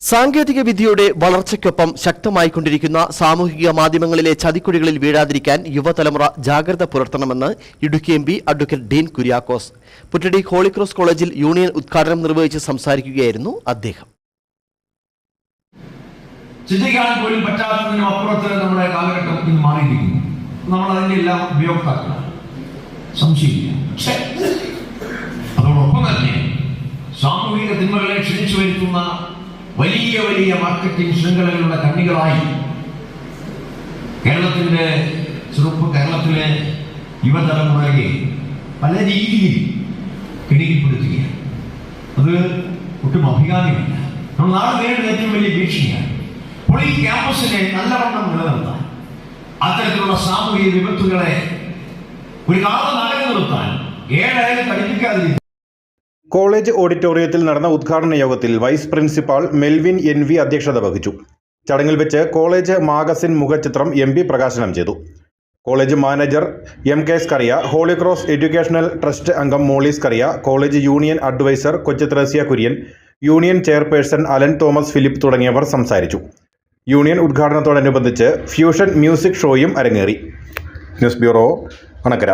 സാങ്കേതിക വിദ്യയുടെ വളർച്ചയ്ക്കൊപ്പം ശക്തമായിക്കൊണ്ടിരിക്കുന്ന സാമൂഹിക മാധ്യമങ്ങളിലെ ചതിക്കുഴികളിൽ വീഴാതിരിക്കാൻ യുവതലമുറ ജാഗ്രത പുലർത്തണമെന്ന് Idukki M P advocate Dean Kuriakose Puttady Holy Cross കോളേജിൽ യൂണിയൻ ഉദ്ഘാടനം നിർവഹിച്ച് സംസാരിക്കുകയായിരുന്നു അദ്ദേഹം. ചിന്തിക്കാൻ പോലും പറ്റാത്തതിനും അപ്പുറത്ത് നമ്മുടെ കാലഘട്ടം ഇന്ന് മാറിയിരിക്കുന്നു. നമ്മൾ അതിന്റെ എല്ലാം ഉപയോക്താക്കളാണ്, സംശയമില്ല. പക്ഷേ അതോടൊപ്പം തന്നെ സാമൂഹിക തിന്മകളെ ക്ഷണിച്ചു വരുത്തുന്ന വലിയ വലിയ മാർക്കറ്റിംഗ് ശൃംഖലകളുടെ കണ്ണികളായി കേരളത്തിലെ യുവതലമുറയെ പല രീതിയിൽ കിണികിൽപ്പെടുത്തുകയാണ്. അത് ഒട്ടും അഭികാമ്യമല്ല. നമ്മൾ നാളെ നേരിടുന്ന ഏറ്റവും വലിയ ഭീഷണിയാണ്. അപ്പോൾ ഈ ക്യാമ്പസിനെ നല്ലവണ്ണം നിലനിർത്താൻ, അത്തരത്തിലുള്ള സാമൂഹിക വിപത്തുകളെ ഒരു കാലം അകന്നു നിർത്താൻ ഏഴായാലും പഠിപ്പിക്കാതിരിക്കും. കോളേജ് ഓഡിറ്റോറിയത്തിൽ നടന്ന ഉദ്ഘാടന യോഗത്തിൽ വൈസ് പ്രിൻസിപ്പാൾ മെൽവിൻ NV അധ്യക്ഷത വഹിച്ചു. ചടങ്ങിൽ വെച്ച് കോളേജ് മാഗസിൻ മുഖചിത്രം MP പ്രകാശനം ചെയ്തു. College manager MK Scaria, holy cross educational trust അംഗം Mollies Scaria, college union adviser Kochuthresia Kurian, union chairperson Alan Thomas Philip തുടങ്ങിയവർ സംസാരിച്ചു. യൂണിയൻ ഉദ്ഘാടനത്തോടനുബന്ധിച്ച് ഫ്യൂഷൻ മ്യൂസിക് ഷോയും അരങ്ങേറി. News bureau, Anakkara.